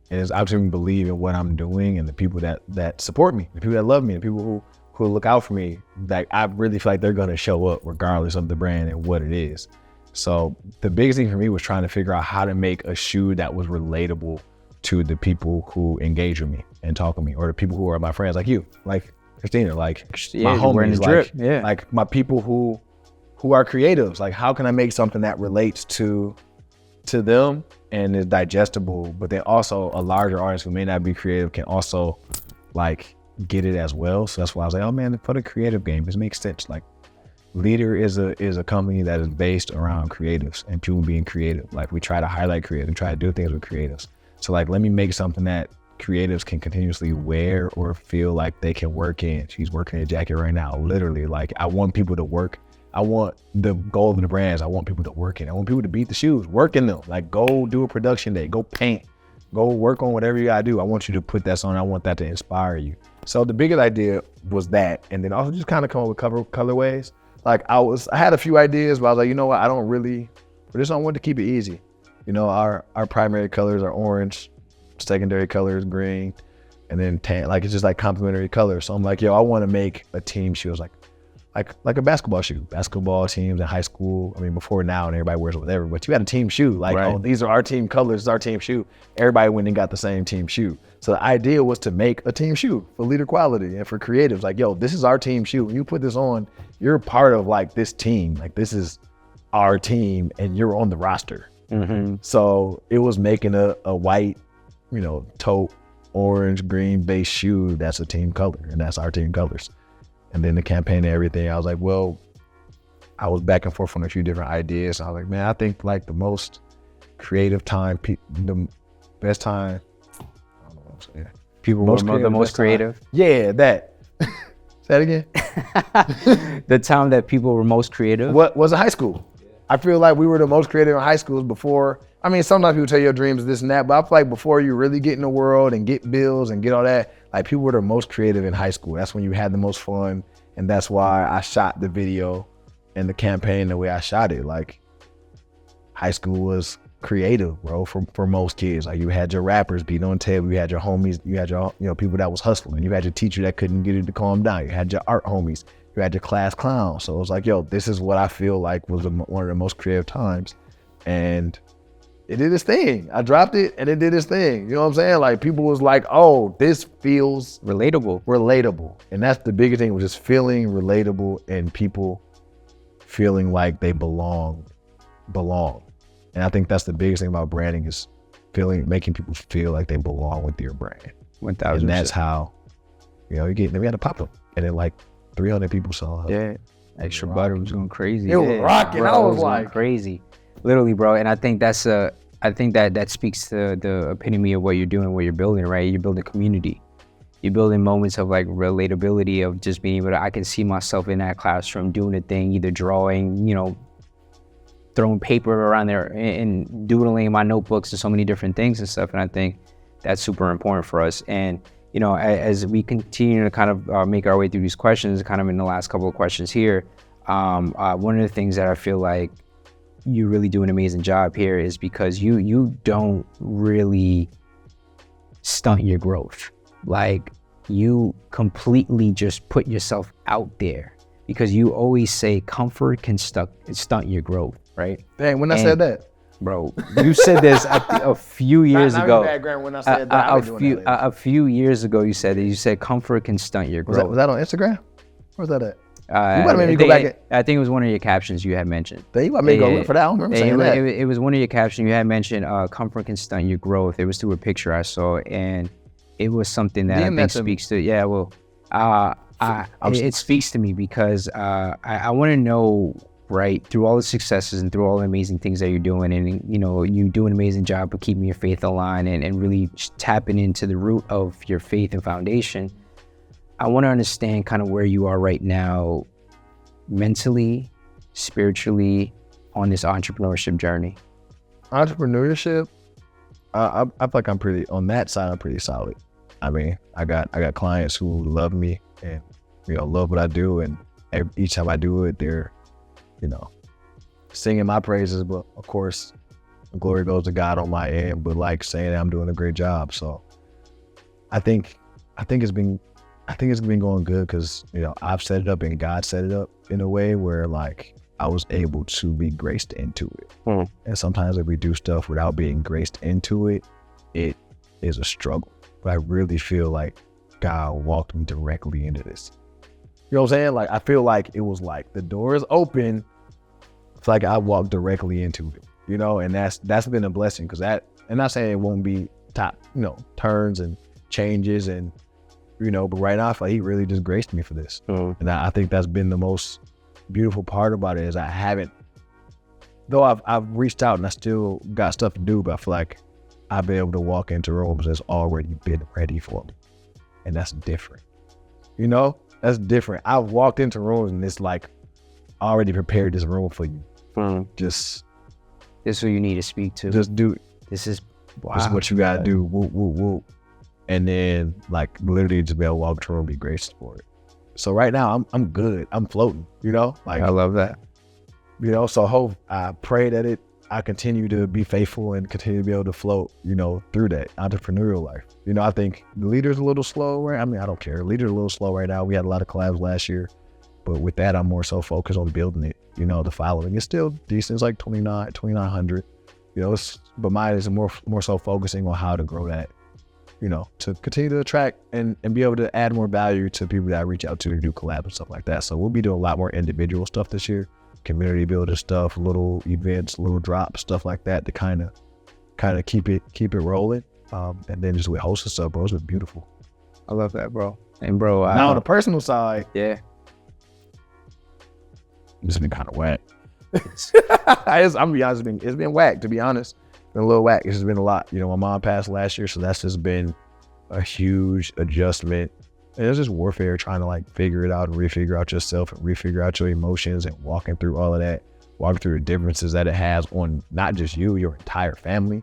And it's opportunity to believe in what I'm doing and the people that support me, the people that love me, the people who look out for me, like I really feel like they're gonna show up regardless of the brand and what it is. So the biggest thing for me was trying to figure out how to make a shoe that was relatable to the people who engage with me and talk with me, or the people who are my friends, like you, like Christina, like my homies, like my people who are creatives. Like, how can I make something that relates to them and is digestible, but then also a larger audience who may not be creative can also like get it as well. So that's why I was like, oh man, for the creative game, this makes sense. Like, Leader is a company that is based around creatives and people being creative. Like, we try to highlight creative and try to do things with creatives. So like, let me make something that creatives can continuously wear or feel like they can work in. She's working a jacket right now, literally. Like, I want people to work. I want the goal of the brands. I want people to work in. I want people to beat the shoes, work in them. Like, go do a production day, go paint, go work on whatever you gotta do. I want you to put that on. I want that to inspire you. So the biggest idea was that, and then also just kind of come up with colorways. Like, I had a few ideas, but I was like, you know what? I don't really, for this, I want to keep it easy. You know, our primary colors are orange, secondary color is green, and then tan. Like, it's just like complementary colors. So I'm like, yo, I want to make a team shoe. It was like a basketball shoe. Basketball teams in high school, I mean, before now, and everybody wears whatever, but you had a team shoe. Like, right. Oh, these are our team colors, it's our team shoe. Everybody went and got the same team shoe. So the idea was to make a team shoe for leader quality and for creatives. Like, yo, this is our team shoe. When you put this on, you're part of like this team. Like, this is our team and you're on the roster. Mm-hmm. So it was making a white, you know, taupe, orange, green base shoe that's a team color, and that's our team colors. And then the campaign and everything, I was like, well, I was back and forth on a few different ideas. I was like, man, I think like the most creative time, the best time, I don't know what I'm saying. People were the most creative? Yeah, that. Say that again. The time that people were most creative? What was in high school? I feel like we were the most creative in high schools before. I mean, sometimes people tell your dreams this and that, but I feel like before you really get in the world and get bills and get all that, like, people were the most creative in high school. That's when you had the most fun. And that's why I shot the video and the campaign the way I shot it. Like, high school was creative, bro, for most kids. Like, you had your rappers beating on table, you had your homies, you had your, you know, people that was hustling, you had your teacher that couldn't get it to calm down, you had your art homies, you had your class clown. So it was like, yo, this is what I feel like was one of the most creative times. And it did its thing. I dropped it and it did its thing. You know what I'm saying? Like, people was like, oh, this feels relatable. And that's the biggest thing, was just feeling relatable and people feeling like they belong. And I think that's the biggest thing about branding, is making people feel like they belong with your brand. 1,000%. And that's how, you know, we had to pop them. And then like 300 people saw it. Yeah. Extra butter was going crazy. It was rocking. Bro, I was like, going crazy. Literally, bro. And I think that speaks to the epitome of what you're doing, what you're building, right? You're building community. You're building moments of like relatability, of just being able to, I can see myself in that classroom doing a thing, either drawing, you know, throwing paper around there and doodling in my notebooks and so many different things and stuff. And I think that's super important for us. And, you know, as we continue to kind of make our way through these questions, kind of in the last couple of questions here, one of the things that I feel like you really do an amazing job here is because you don't really stunt your growth. Like, you completely just put yourself out there, because you always say comfort can stunt your growth, right? Dang, when I said that, bro, you said this a few years ago. When I said that, a few years ago, you said that. You said comfort can stunt your growth. Was that on Instagram? Where's that at? You might have made me go back. I think it was one of your captions you had mentioned. You might make me go look for that. I don't remember saying that. It was one of your captions you had mentioned. Comfort can stunt your growth. It was through a picture I saw, and it was something that I think speaks to. Yeah, well, it speaks to me because I want to know, right, through all the successes and through all the amazing things that you're doing, and you know, you do an amazing job of keeping your faith aligned and really tapping into the root of your faith and foundation. I want to understand kind of where you are right now, mentally, spiritually, on this entrepreneurship journey. Entrepreneurship, I feel like I'm pretty, on that side, I'm pretty solid. I mean, I got clients who love me and, you know, love what I do, and each time I do it, they're, you know, singing my praises, but of course, the glory goes to God on my end, but like saying that I'm doing a great job. So I think it's been I think it's been going good because, you know, I've set it up and God set it up in a way where like I was able to be graced into it. And sometimes if we do stuff without being graced into it, it is a struggle. But I really feel like God walked me directly into this. You know what I'm saying? Like, I feel like it was like the door is open. It's like I walked directly into it, you know, and that's been a blessing because that, and not saying it won't be top, you know, turns and changes and, you know, but right now I feel like he really just graced me for this. And I think that's been the most beautiful part about it is I haven't, though I've reached out and I still got stuff to do, but I feel like I've been able to walk into rooms that's already been ready for me. And that's different. You know, that's different. I've walked into rooms and it's like already prepared this room for you. Just this is who you need to speak to. Just do it. This is what you gotta do. Whoop, whoop, whoop. And then like literally just be able to walk through and be gracious for it. So right now I'm good. I'm floating, you know? Like I love that. You know, so I pray that I continue to be faithful and continue to be able to float, you know, through that entrepreneurial life. You know, I think the leader's a little slow, right? I mean, I don't care. Leader's a little slow right now. We had a lot of collabs last year, but with that, I'm more so focused on building it, you know, the following. It's still decent. It's like 2,900, you know, but mine is more so focusing on how to grow that, you know, to continue to attract and be able to add more value to people that I reach out to do collabs and stuff like that. So we'll be doing a lot more individual stuff this year. Community builder stuff, little events, little drops, stuff like that to kind of keep it rolling. And then just with hosting stuff, bro, it's been beautiful. I love that, bro. And bro, now on the personal side, yeah, it's been kind of whack. I'm gonna be honest, it's been whack, to be honest. It's been a little whack. It's just been a lot. You know, my mom passed last year, so that's just been a huge adjustment. And it's just warfare, trying to like figure it out and refigure out yourself and refigure out your emotions and walking through all of that, walking through the differences that it has on not just you, your entire family,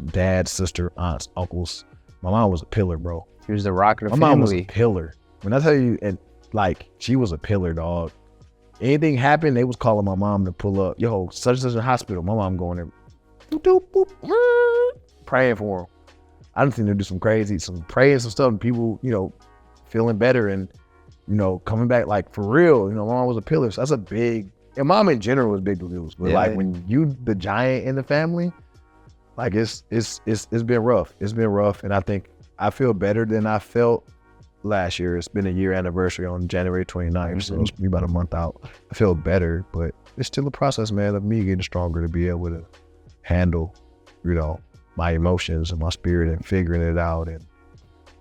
dad, sister, aunts, uncles. My mom was a pillar, bro. She was the rock of the family. My mom was a family. pillar. When I tell you, and like, she was a pillar, dog. Anything happened, they was calling my mom to pull up. Yo, such and such a hospital. My mom going there, boop, boop, boop, praying for him. I done seen her do some praying some stuff, and people, you know, feeling better and, you know, coming back like for real. You know, mom was a pillar. So that's a big, and mom in general was big to lose. But like when you the giant in the family, like it's been rough. It's been rough. And I think I feel better than I felt last year. It's been a year anniversary on January 29th. So it's be about a month out. I feel better, but it's still a process, man, of me getting stronger to be able to handle, you know, my emotions and my spirit and figuring it out and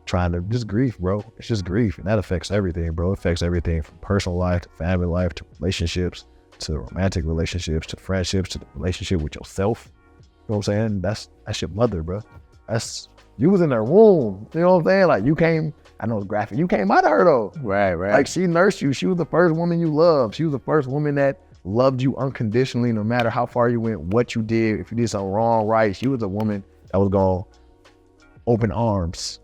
trying to just grief, bro. It's just grief, and that affects everything, bro. It affects everything from personal life to family life to relationships to romantic relationships to friendships to the relationship with yourself. You know what I'm saying? That's your mother, bro. You was in her womb. You know what I'm saying? Like you came. I know it's graphic. You came out of her though. Right. Like she nursed you. She was the first woman you loved. She was the first woman that loved you unconditionally, no matter how far you went, what you did, if you did something wrong, right. She was a woman that was gonna open arms,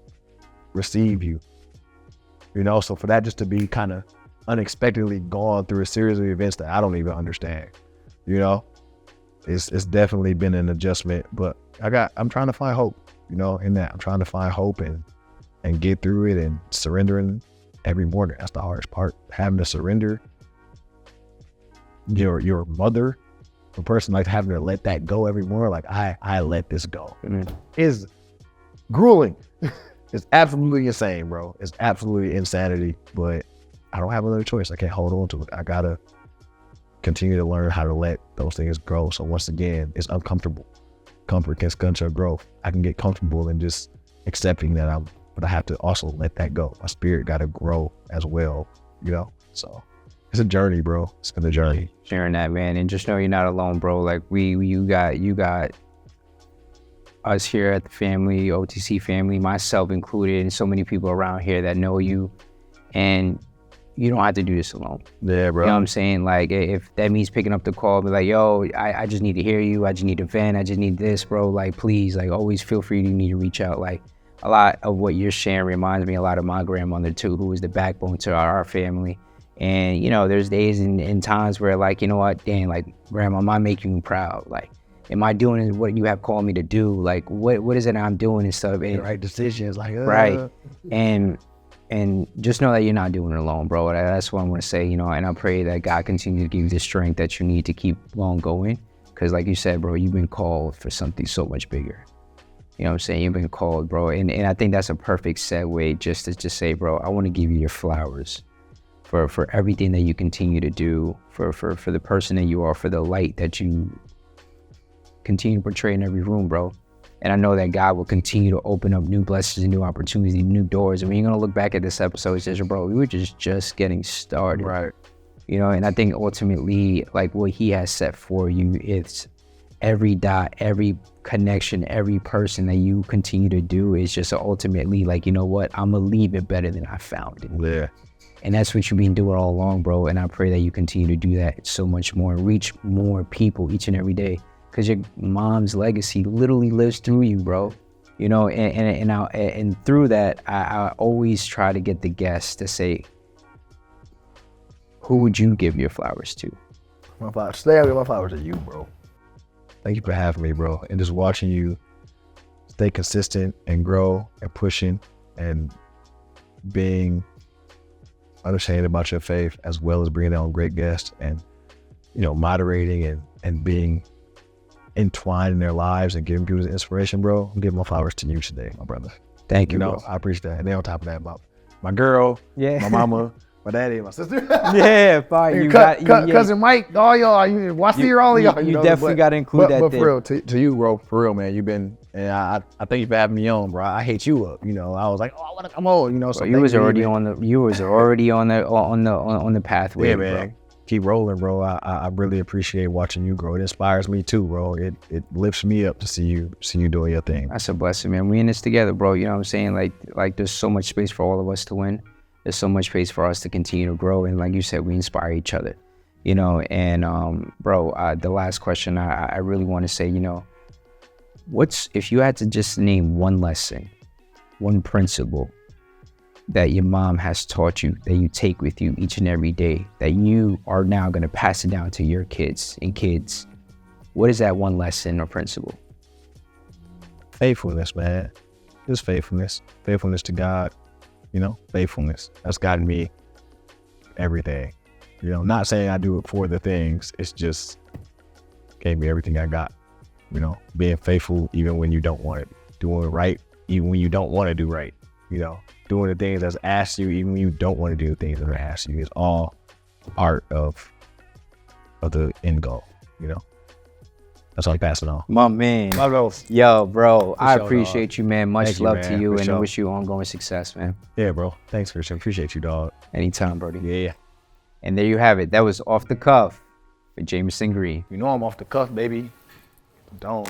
receive you, you know. So for that just to be kind of unexpectedly gone through a series of events that I don't even understand, you know, it's definitely been an adjustment. But I'm trying to find hope, you know, in that. I'm trying to find hope and get through it and surrendering every morning. That's the hardest part, having to surrender your mother, a person, like having to let that go every morning. Like I let this go is grueling. It's absolutely insane, bro. It's absolutely insanity, but I don't have another choice. I can't hold on to it. I gotta continue to learn how to let those things grow. So once again, it's uncomfortable. Comfort can stunt your growth. I can get comfortable in just accepting that but I have to also let that go. My spirit gotta grow as well, you know? So it's a journey, bro. It's been a journey. Sharing that, man. And just know you're not alone, bro. Like you got us here at the family, OTC family, myself included, and so many people around here that know you, and you don't have to do this alone. Yeah, bro. You know what I'm saying? Like, if that means picking up the call, be like, yo, I just need to hear you. I just need to vent. I just need this, bro. Like, please, like, always feel free to need to reach out. Like, a lot of what you're sharing reminds me a lot of my grandmother, too, who was the backbone to our family. And, you know, there's days and times where, like, you know what, dang, like, grandma, am I making you proud? Like, am I doing what you have called me to do? Like, what is it I'm doing and stuff? And, the right decisions, like, right. And And just know that you're not doing it alone, bro. That's what I want to say, you know, and I pray that God continue to give you the strength that you need to keep on going. Because like you said, bro, you've been called for something so much bigger. You know what I'm saying? You've been called, bro. And I think that's a perfect segue just to just say, bro, I want to give you your flowers for everything that you continue to do, for the person that you are, for the light that you continue to portray in every room, bro. And I know that God will continue to open up new blessings and new opportunities, new doors. And when you're going to look back at this episode, it says, bro, we were just getting started. Right. You know, and I think ultimately, like what he has set for you, it's every dot, every connection, every person that you continue to do is just ultimately like, you know what, I'm going to leave it better than I found it. Yeah. And that's what you've been doing all along, bro. And I pray that you continue to do that so much more, reach more people each and every day. Because your mom's legacy literally lives through you, bro. You know, and through that, I always try to get the guests to say, who would you give your flowers to? My flowers. Today I give my flowers to you, bro. Thank you for having me, bro. And just watching you stay consistent and grow and pushing and being unashamed about your faith, as well as bringing on great guests and, you know, moderating and being entwined in their lives and giving people inspiration, bro. I'm giving my flowers to you today, my brother. Thank you, know, bro. I appreciate that. And then on top of that, my girl, my mama, my daddy, and my sister. Yeah, fine. You cousin Mike, all y'all, watch here, all y'all. You definitely got to include that. But for real, to you, bro, for real, man, you've been, and I thank you for having me on, bro. I hate you up, you know. I was like, oh, I want to come on, you know. So you was already on the pathway, yeah, man. Bro. Keep rolling, bro. I really appreciate watching you grow. It inspires me too, bro. It lifts me up to see you doing your thing. That's a blessing, man. We in this together, bro. You know what I'm saying? Like there's so much space for all of us to win. There's so much space for us to continue to grow. And like you said, we inspire each other, you know. And bro, the last question I really want to say, you know, if you had to just name one lesson, one principle that your mom has taught you, that you take with you each and every day, that you are now going to pass it down to your kids and kids, what is that one lesson or principle? Faithfulness, man. Just faithfulness. Faithfulness to God, you know, faithfulness. That's gotten me everything. You know, not saying I do it for the things, it's just gave me everything I got. You know, being faithful even when you don't want it, doing right even when you don't want to do right, you know. Doing the things that's asked you, even when you don't want to do the things that are asked you, is all part of the end goal, you know. That's all I pass it on. My man. My bro. Yo, bro, I sure, appreciate dog. you, man. Much Thank you, love man. to you, For and I sure. wish you ongoing success, man. Yeah, bro. Thanks, Christian. Appreciate you, dog. Anytime, Brody. Yeah. And there you have it. That was Off the Cuff with Jamiersen Green. You know I'm off the cuff, baby. Don't.